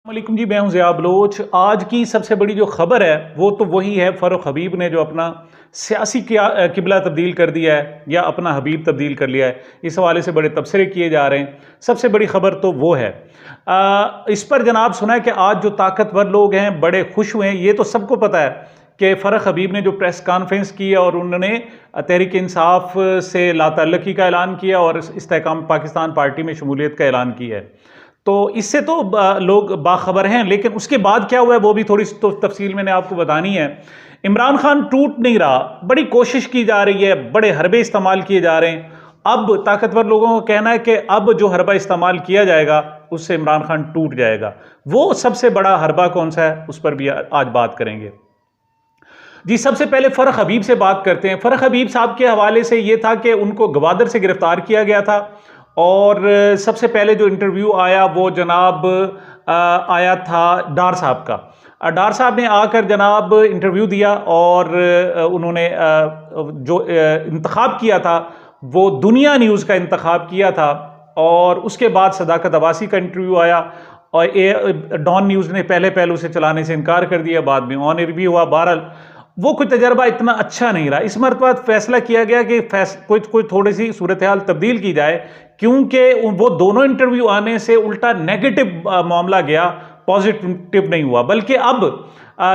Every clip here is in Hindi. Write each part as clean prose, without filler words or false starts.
वालेकुम जी, मैं हूं ज़िया बलोच। आज की सबसे बड़ी जो खबर है वो तो वही है, फ़ारूक हबीब ने जो अपना सियासी किबला तब्दील कर दिया है या अपना हबीब तब्दील कर लिया है। इस हवाले से बड़े तबसरे किए जा रहे हैं। सबसे बड़ी खबर तो वो है। इस पर जनाब सुना है कि आज जो ताकतवर लोग हैं बड़े खुश हुए हैं। ये तो सबको पता है कि फ़ारूक हबीब ने जो प्रेस कॉन्फ्रेंस की है और उन्होंने तहरीक इंसाफ से लातल्लुकी का ऐलान किया और इस्तेहकाम पाकिस्तान पार्टी में शमूलियत का ऐलान किया है, तो इससे तो लोग बाखबर हैं। लेकिन उसके बाद क्या हुआ है वो भी थोड़ी तो तफसील मैंने आपको बतानी है। इमरान खान टूट नहीं रहा, बड़ी कोशिश की जा रही है, बड़े हरबे इस्तेमाल किए जा रहे हैं। अब ताकतवर लोगों का कहना है कि अब जो हरबा इस्तेमाल किया जाएगा उससे इमरान खान टूट जाएगा। वो सबसे बड़ा हरबा कौन सा है उस पर भी आज बात करेंगे। जी, सबसे पहले फ़ारूक हबीब से बात करते हैं। फ़ारूक हबीब साहब के हवाले से ये था कि उनको गवादर से गिरफ्तार किया गया था और सबसे पहले जो इंटरव्यू आया वो जनाब आया था डार साहब का। डार साहब ने आकर जनाब इंटरव्यू दिया और उन्होंने जो इंतखाब किया था वो दुनिया न्यूज़ का इंतखाब किया था। और उसके बाद सदाकत अब्बासी का इंटरव्यू आया और डॉन न्यूज़ ने पहले उसे चलाने से इनकार कर दिया, बाद में ऑन एयर भी हुआ। बहरहाल वो कोई तजर्बा इतना अच्छा नहीं रहा। इस मरतबा फैसला किया गया कि कोई थोड़ी सी सूरत हाल तब्दील की जाए, क्योंकि वो दोनों इंटरव्यू आने से उल्टा नेगेटिव मामला गया, पॉजिटिव नहीं हुआ। बल्कि अब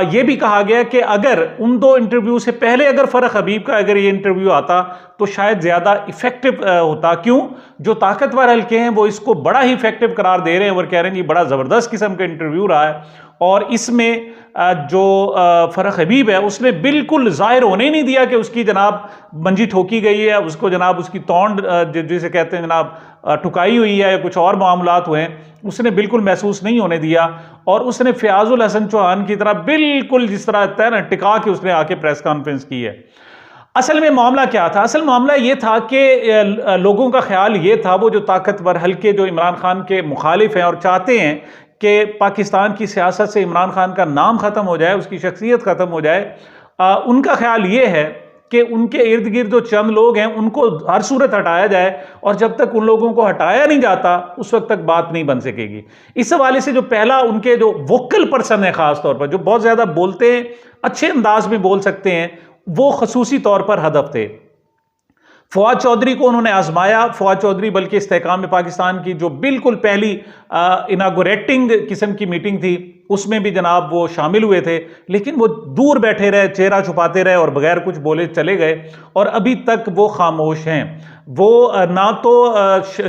ये भी कहा गया कि अगर उन दो इंटरव्यू से पहले अगर फ़ारूक हबीब का अगर ये इंटरव्यू आता तो शायद ज़्यादा इफेक्टिव होता। क्यों? जो ताकतवर हल्के हैं वो इसको बड़ा ही इफेक्टिव करार दे रहे हैं और कह रहे हैं ये बड़ा ज़बरदस्त किस्म का इंटरव्यू रहा है। और इसमें जो फ़ारूक हबीब है उसने बिल्कुल जाहिर होने ही नहीं दिया कि उसकी जनाब मंजी ठोकी गई है, उसको जनाब उसकी तौंड जिसे कहते हैं जनाब ठुकाई हुई है या कुछ और मामलात हुए हैं, उसने बिल्कुल महसूस नहीं होने दिया। और उसने फ़याज़ुल हसन चौहान की तरह बिल्कुल जिस तरह होता है ना टिका के उसने आके प्रेस कॉन्फ्रेंस की है। असल में मामला क्या था? असल मामला ये था कि लोगों का ख्याल ये था, वो जो ताकतवर हल्के जो इमरान खान के मुखालिफ हैं और चाहते हैं कि पाकिस्तान की सियासत से इमरान खान का नाम ख़त्म हो जाए, उसकी शख्सियत ख़त्म हो जाए, उनका ख्याल ये है कि उनके इर्द गिर्द जो चंद लोग हैं उनको हर सूरत हटाया जाए और जब तक उन लोगों को हटाया नहीं जाता उस वक्त तक बात नहीं बन सकेगी। इस हवाले से जो पहला उनके जो वोकल पर्सन है, ख़ास तौर पर जो बहुत ज़्यादा बोलते हैं, अच्छे अंदाज में बोल सकते हैं, वो खसूसी तौर पर हदफ थे। फवाद चौधरी को उन्होंने आजमाया। फवाद चौधरी बल्कि इस्तेहकाम में पाकिस्तान की जो बिल्कुल पहली इनागोरेटिंग किस्म की मीटिंग थी उसमें भी जनाब वो शामिल हुए थे, लेकिन वो दूर बैठे रहे, चेहरा छुपाते रहे और बगैर कुछ बोले चले गए और अभी तक वो खामोश हैं। वो ना तो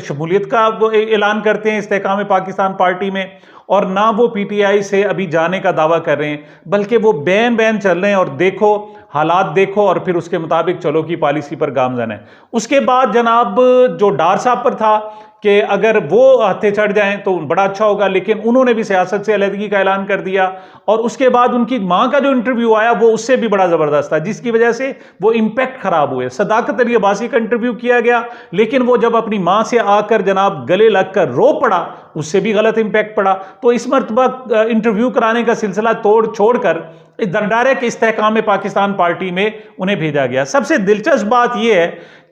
शमूलियत का वो ऐलान करते हैं इस्तेहकाम में पाकिस्तान पार्टी में और ना वो पीटीआई से अभी जाने का दावा कर रहे हैं, बल्कि वो बैन चल रहे हैं और देखो हालात देखो और फिर उसके मुताबिक चलो की पॉलिसी पर गामजन है। उसके बाद जनाब जो डार साहब पर था कि अगर वो हत्थे चढ़ जाएं तो बड़ा अच्छा होगा, लेकिन उन्होंने भी सियासत से अलहदगी का ऐलान कर दिया। और उसके बाद उनकी मां का जो इंटरव्यू आया वो उससे भी बड़ा ज़बरदस्त था, जिसकी वजह से वो इम्पैक्ट खराब हुए। सदाकत अली अब्बासी का इंटरव्यू किया गया, लेकिन वो जब अपनी मां से आकर जनाब गले लगकर रो पड़ा उससे भी गलत इम्पैक्ट पड़ा। तो इस मरतबा इंटरव्यू कराने का सिलसिला छोड़कर डायरेक्ट इस्तेहकाम में पाकिस्तान पार्टी में उन्हें भेजा गया। सबसे दिलचस्प बात यह है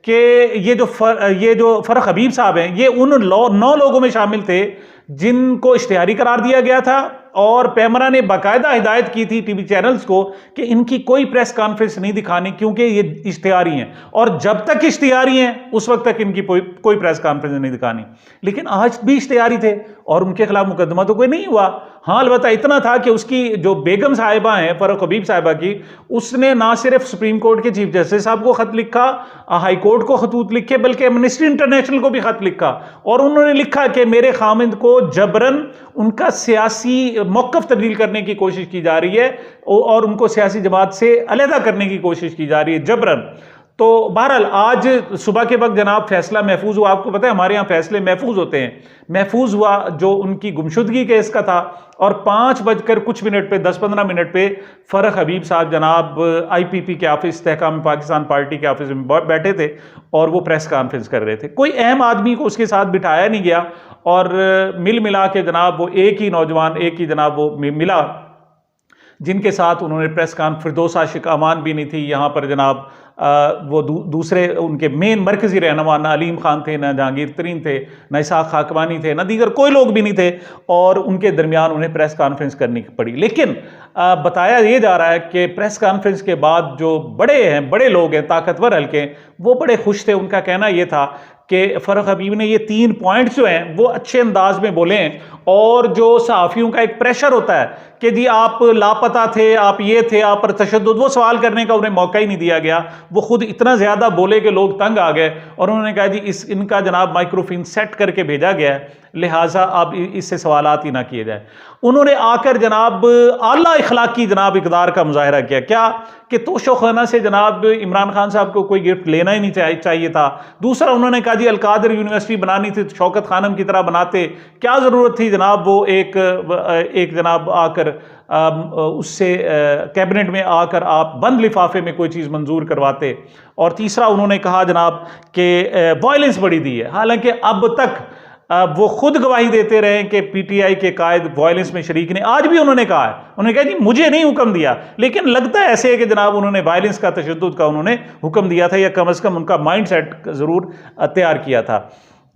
कि ये जो फ़ारूक हबीब साहब हैं ये उन 9 लोगों में शामिल थे जिनको इश्तिहारी करार दिया गया था और पैमरा ने बाकायदा हिदायत की थी टीवी चैनल्स को कि इनकी कोई प्रेस कॉन्फ्रेंस नहीं दिखानी क्योंकि ये इश्तिहारी हैं और जब तक इश्तिहारी हैं उस वक्त तक इनकी कोई प्रेस कॉन्फ्रेंस नहीं दिखानी। लेकिन आज भी इश्तिहारी थे और उनके खिलाफ मुकदमा तो कोई नहीं हुआ। हाँ, अलबत्ता इतना था कि उसकी जो बेगम साहिबा हैं फ़ारूक हबीब साहिबा की, उसने ना सिर्फ सुप्रीम कोर्ट के चीफ जस्टिस साहब को ख़त लिखा, हाई कोर्ट को खतूत लिखे, बल्कि एमनेस्टी इंटरनेशनल को भी ख़त लिखा और उन्होंने लिखा कि मेरे खामिंद को जबरन उनका सियासी मौक़िफ़ तब्दील करने की कोशिश की जा रही है और उनको सियासी जमात से अलहदा करने की कोशिश की जा रही है जबरन। तो बहरहाल आज सुबह के वक्त जनाब फैसला महफूज हुआ। आपको पता है हमारे यहाँ फैसले महफूज होते हैं। महफूज हुआ जो उनकी गुमशुदगी केस का था और 5 बजकर कुछ मिनट पे 10-15 मिनट पे फ़ारूक हबीब साहब जनाब IPP के ऑफिस इस्तेहकाम पाकिस्तान पार्टी के ऑफिस में बैठे थे और वो प्रेस कॉन्फ्रेंस कर रहे थे। कोई अहम आदमी को उसके साथ बिठाया नहीं गया और मिला के जनाब वो एक ही नौजवान एक ही जनाब वो मिला जिनके साथ उन्होंने प्रेस कॉन्फ्रेंस, फिरदौस आशिक अमान भी नहीं थी यहाँ पर जनाब, वो दूसरे उनके मेन मरकज़ी रहनुमा ना अलीम खान थे, ना जहांगीर तरीन थे, ना इसाक खाकवानी थे, ना दीगर कोई लोग भी नहीं थे, और उनके दरमियान उन्हें प्रेस कॉन्फ्रेंस करनी पड़ी। लेकिन बताया ये जा रहा है कि प्रेस कॉन्फ्रेंस के बाद जो बड़े लोग हैं, ताकतवर हल्के, वो बड़े खुश थे। उनका कहना ये था कि फ़ारूक हबीब ने ये 3 पॉइंट्स जो हैं वो अच्छे अंदाज में बोले हैं, और जो सहाफ़ियों का एक प्रेशर होता है कि जी आप लापता थे, आप ये थे, आप पर तशद्दुद, वो सवाल करने का उन्हें मौका ही नहीं दिया गया। वो खुद इतना ज़्यादा बोले कि लोग तंग आ गए, और उन्होंने कहा जी इनका जनाब माइक्रोफोन सेट करके भेजा गया है, लिहाजा अब इससे सवालात ही ना किए जाए। उन्होंने आकर जनाब आला इखलाकी जनाब इक़दार का मुजाहरा किया, क्या कि तोशो खाना से जनाब इमरान खान साहब को कोई गिफ्ट लेना ही नहीं चाहिए था। दूसरा, उन्होंने कहा जी अलकादर यूनिवर्सिटी बनानी थी तो शौकत खानम की तरह बनाते, क्या ज़रूरत थी जनाब वो एक जनाब आकर उससे कैबिनेट में आकर आप बंद लिफाफे में कोई चीज़ मंजूर करवाते। और तीसरा, उन्होंने कहा जनाब कि वायलेंस बढ़ी दी है, हालांकि अब तक वो खुद गवाही देते रहे कि पीटीआई के कायद वायलेंस में शरीक ने। आज भी उन्होंने कहा है, उन्होंने कहा जी मुझे नहीं हुक्म दिया, लेकिन लगता है ऐसे है कि जनाब उन्होंने वायलेंस का, तशद्दुद का उन्होंने हुक्म दिया था, या कम से कम उनका माइंड सेट ज़रूर तैयार किया था।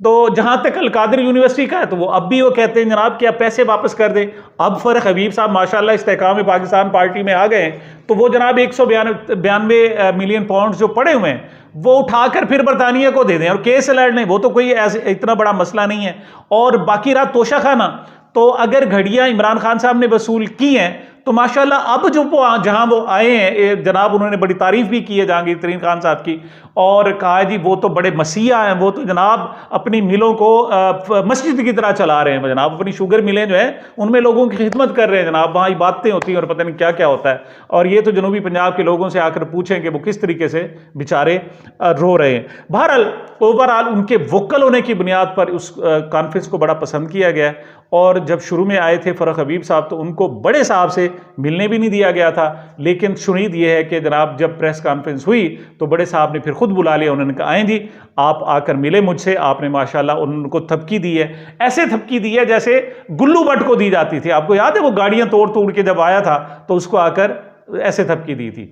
तो जहां तक अलकादर यूनिवर्सिटी का है, तो वो अब भी वो कहते हैं जनाब कि आप पैसे वापस कर दें। अब फ़ारूक हबीब साहब माशाल्लाह इस्तेहकाम पाकिस्तान पार्टी में आ गए हैं, तो वो जनाब 192 मिलियन पाउंड जो पड़े हुए हैं वो उठाकर फिर बरतानिया को दे दें और केस लड़ लें, वो तो कोई ऐसे इतना बड़ा मसला नहीं है। और बाकी रहा तोशा खाना, तो अगर घड़ियां इमरान खान साहब ने वसूल की हैं तो माशाल्लाह अब जो जहां वो आए हैं, जनाब उन्होंने बड़ी तारीफ भी की है जहांगीर तरीन खान साहब की, और कहा जी वो तो बड़े मसीहा हैं, वो तो जनाब अपनी मिलों को मस्जिद की तरह चला रहे हैं जनाब, अपनी शुगर मिलें जो है उनमें लोगों की खिदमत कर रहे हैं जनाब, वहाँ इबादतें होती हैं और पता नहीं क्या क्या होता है। और ये तो जनूबी पंजाब के लोगों से आकर पूछें कि वो किस तरीके से बेचारे रो रहे हैं। बहरहाल ओवरऑल उनके वोकल होने की बुनियाद पर उस कॉन्फ्रेंस को बड़ा पसंद किया गया, और जब शुरू में आए थे फ़ारूक हबीब साहब तो उनको बड़े साहब से मिलने भी नहीं दिया गया था। लेकिन शुनीद ये है कि जनाब जब प्रेस कॉन्फ्रेंस हुई तो बड़े साहब ने फिर खुद बुला लिया, उन्होंने कहा आए जी आप आकर मिले मुझसे, आपने माशाल्लाह उनको थपकी दी है, ऐसे थपकी दी है जैसे गुल्लू भट्ट को दी जाती थी। आपको याद है वो गाड़ियां तोड़ तोड़ के जब आया था तो उसको आकर ऐसे थपकी दी थी।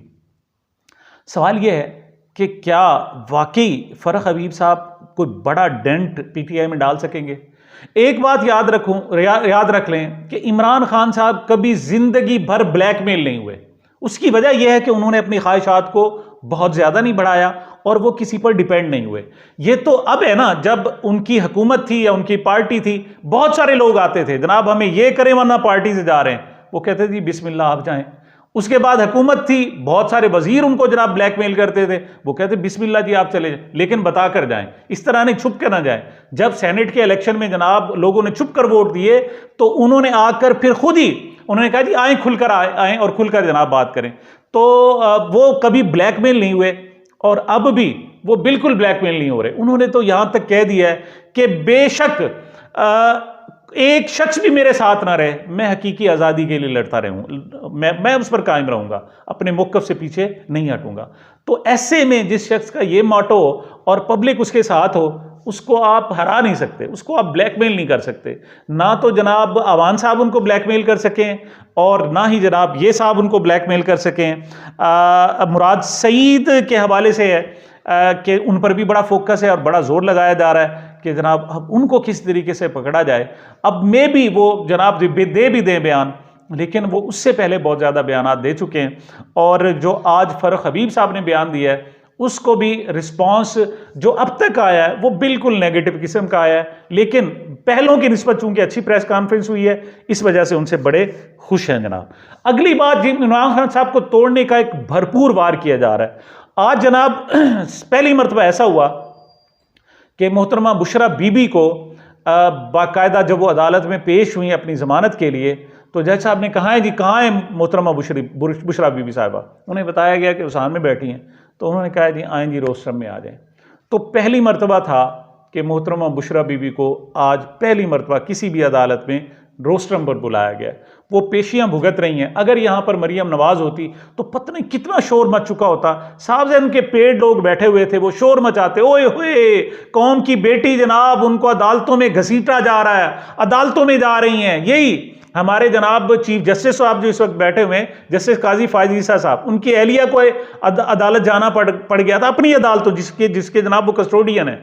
सवाल यह है कि क्या वाकई फ़ारूक हबीब साहब कोई बड़ा डेंट पीटीआई में डाल सकेंगे? एक बात याद रख लें कि इमरान खान साहब कभी जिंदगी भर ब्लैकमेल नहीं हुए। उसकी वजह यह है कि उन्होंने अपनी ख्वाहिशात को बहुत ज्यादा नहीं बढ़ाया और वो किसी पर डिपेंड नहीं हुए। ये तो अब है ना, जब उनकी हुकूमत थी या उनकी पार्टी थी, बहुत सारे लोग आते थे जनाब हमें ये करें वरना पार्टी से जा रहे हैं, वो कहते थे बिस्मिल्लाह आप जाएं। उसके बाद हुकूमत थी, बहुत सारे वजीर उनको जनाब ब्लैकमेल करते थे, वो कहते बिस्मिल्लाह जी आप चले जाएं, लेकिन बता कर जाएं, इस तरह नहीं छुप कर ना जाएं। जब सेनेट के इलेक्शन में जनाब लोगों ने छुप कर वोट दिए तो उन्होंने आकर फिर खुद ही उन्होंने कहा जी आए खुलकर आए और खुलकर जनाब बात करें। तो वो कभी ब्लैकमेल नहीं हुए और अब भी वो बिल्कुल ब्लैकमेल नहीं हो रहे। उन्होंने तो यहां तक कह दिया है कि बेशक एक शख्स भी मेरे साथ ना रहे, मैं हकीकी आज़ादी के लिए लड़ता रहूं, मैं उस पर कायम रहूंगा, अपने मौक़िफ़ से पीछे नहीं हटूंगा। तो ऐसे में जिस शख्स का ये मोटो हो और पब्लिक उसके साथ हो, उसको आप हरा नहीं सकते, उसको आप ब्लैकमेल नहीं कर सकते। ना तो जनाब अवान साहब उनको ब्लैकमेल कर सकें और ना ही जनाब ये साहब उनको ब्लैकमेल कर सकें। मुराद सईद के हवाले से है कि उन पर भी बड़ा फोकस है और बड़ा जोर लगाया जा रहा है कि जनाब अब उनको किस तरीके से पकड़ा जाए। अब में भी वो जनाब दे भी दें बयान, लेकिन वो उससे पहले बहुत ज़्यादा बयान दे चुके हैं। और जो आज फ़ारूक हबीब साहब ने बयान दिया है उसको भी रिस्पांस जो अब तक आया है वो बिल्कुल नेगेटिव किस्म का आया है, लेकिन पहलों की निस्बत चूंकि अच्छी प्रेस कॉन्फ्रेंस हुई है इस वजह से उनसे बड़े खुश हैं जनाब। अगली बात, इमरान खान साहब को तोड़ने का एक भरपूर वार किया जा रहा है। आज जनाब पहली मरतबा ऐसा हुआ कि मोहतरमा बुशरा बीबी को बाकायदा जब वो अदालत में पेश हुई अपनी ज़मानत के लिए, तो जज साहब ने कहा है जी कहाँ है मोहतरमा बुशरा बीबी साहिबा? उन्हें बताया गया कि उसान में बैठी हैं, तो उन्होंने कहा जी आएँ जी रोस्टर में आ जाएँ। तो पहली मरतबा था कि मोहतरमा बुशरा बीबी को आज पहली मरतबा किसी भी अदालत में रोस्टरम पर बुलाया गया। वो पेशियां भुगत रही हैं। अगर यहाँ पर मरियम नवाज होती तो पता नहीं कितना शोर मच चुका होता। साहब से उनके पेड़ लोग बैठे हुए थे, वो शोर मचाते, ओए होए कौम की बेटी जनाब उनको अदालतों में घसीटा जा रहा है, अदालतों में जा रही हैं। यही हमारे जनाब चीफ जस्टिस साहब जो इस वक्त बैठे हुए हैं, जस्टिस काजी फायज ईसा साहब, उनकी एहलिया को अदालत जाना पड़ गया था, अपनी अदालतों जिसके जनाब वो कस्टोडियन है,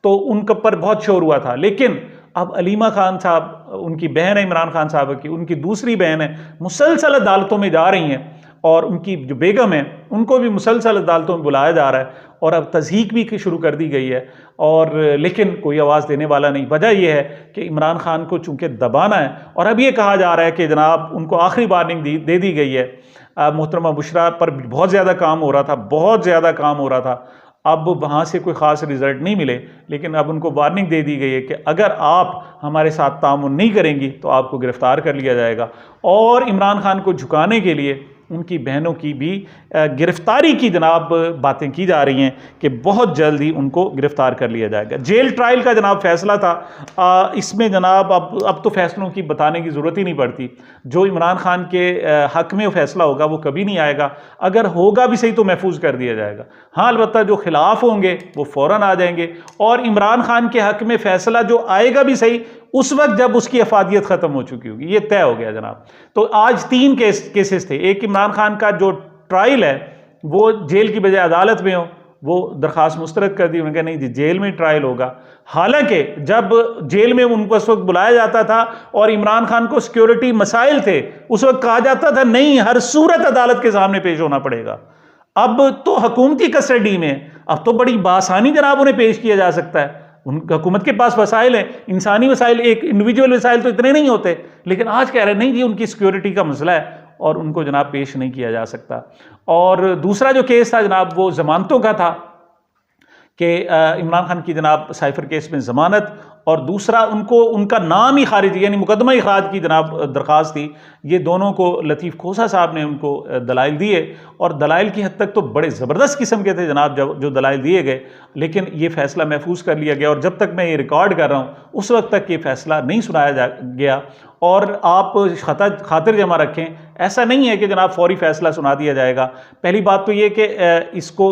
तो उनके ऊपर बहुत शोर हुआ था। लेकिन अब अलीमा खान साहब, उनकी बहन है इमरान खान साहब की, उनकी दूसरी बहन है, मुसलसल अदालतों में जा रही हैं, और उनकी जो बेगम है उनको भी मुसलसल अदालतों में बुलाया जा रहा है, और अब तज़हीक भी शुरू कर दी गई है, और लेकिन कोई आवाज़ देने वाला नहीं। वजह यह है कि इमरान खान को चूंकि दबाना है, और अब ये कहा जा रहा है कि जनाब उनको आखिरी वार्निंग दे दी गई है। मोहतरमा बुशरा पर बहुत ज़्यादा काम हो रहा था, बहुत ज़्यादा काम हो रहा था, अब वहाँ से कोई ख़ास रिज़ल्ट नहीं मिले, लेकिन अब उनको वार्निंग दे दी गई है कि अगर आप हमारे साथ तामुन नहीं करेंगी तो आपको गिरफ़्तार कर लिया जाएगा। और इमरान खान को झुकाने के लिए उनकी बहनों की भी गिरफ्तारी की जनाब बातें की जा रही हैं कि बहुत जल्द ही उनको गिरफ्तार कर लिया जाएगा। जेल ट्रायल का जनाब फैसला था, इसमें जनाब अब तो फैसलों की बताने की ज़रूरत ही नहीं पड़ती। जो इमरान खान के हक़ में फैसला होगा वो कभी नहीं आएगा, अगर होगा भी सही तो महफूज कर दिया जाएगा। हाँ, अलबत्ता जो खिलाफ होंगे वो फ़ौरन आ जाएंगे, और इमरान खान के हक़ में फैसला जो आएगा भी सही उस वक्त जब उसकी अफादियत ख़त्म हो चुकी होगी, ये तय हो गया जनाब। तो आज 3 केसेस थे। एक, इमरान खान का जो ट्रायल है वो जेल की बजाय अदालत में हो, वो दरख्वास्त मुस्तरद कर दी। उन्होंने कहा नहीं जी, जेल में ट्रायल होगा। हालांकि जब जेल में उनको उस वक्त बुलाया जाता था और इमरान खान को सिक्योरिटी मसाइल थे, उस वक्त कहा जाता था नहीं, हर सूरत अदालत के सामने पेश होना पड़ेगा। अब तो हुकूमती कस्टडी में, अब तो बड़ी बासानी जनाब उन्हें पेश किया जा सकता है। हुकूमत के पास वसाइल हैं, इंसानी वसाइल, एक इंडिविजुअल वसाइल तो इतने नहीं होते, लेकिन आज कह रहे हैं नहीं जी, उनकी सिक्योरिटी का मसला है और उनको जनाब पेश नहीं किया जा सकता। और दूसरा जो केस था जनाब वो जमानतों का था कि इमरान खान की जनाब साइफर केस में ज़मानत, और दूसरा उनको उनका नाम ही खारिज यानी मुकदमा इखराज की जनाब दरख्वास्त थी। ये दोनों को लतीफ़ खोसा साहब ने उनको दलाइल दिए, और दलाइल की हद तक तो बड़े ज़बरदस्त किस्म के थे जनाब जो दलाइल दिए गए, लेकिन ये फ़ैसला महफूज कर लिया गया। और जब तक मैं ये रिकॉर्ड कर रहा हूँ उस वक्त तक ये फ़ैसला नहीं सुनाया गया। और आप खातिर जमा रखें, ऐसा नहीं है कि जनाब फौरी फ़ैसला सुना दिया जाएगा। पहली बात तो ये कि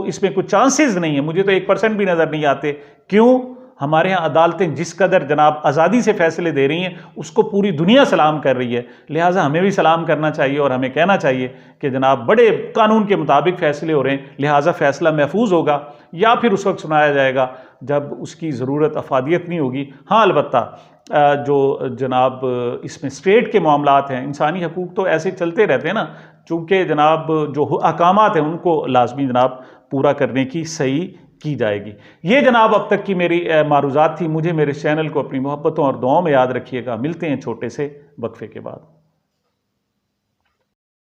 इसमें कुछ चांसेस नहीं है, मुझे तो 1% भी नज़र नहीं आते। क्यों? हमारे यहाँ अदालतें जिस कदर जनाब आज़ादी से फ़ैसले दे रही हैं उसको पूरी दुनिया सलाम कर रही है, लिहाजा हमें भी सलाम करना चाहिए और हमें कहना चाहिए कि जनाब बड़े कानून के मुताबिक फ़ैसले हो रहे हैं, लिहाजा फ़ैसला महफूज होगा, या फिर उस वक्त सुनाया जाएगा जब उसकी ज़रूरत अफादियत नहीं होगी। हाँ, अलबत्ता जो जनाब इसमें स्टेट के मामलात हैं, इंसानी हकूक़ तो ऐसे चलते रहते हैं ना, चूँकि जनाब जो अहकामात हैं उनको लाजमी जनाब पूरा करने की सही की जाएगी। ये जनाब अब तक की मेरी मारूज़ात थी। मुझे मेरे चैनल को अपनी मोहब्बतों और दुआओं में याद रखिएगा। मिलते हैं छोटे से वक्फे के बाद।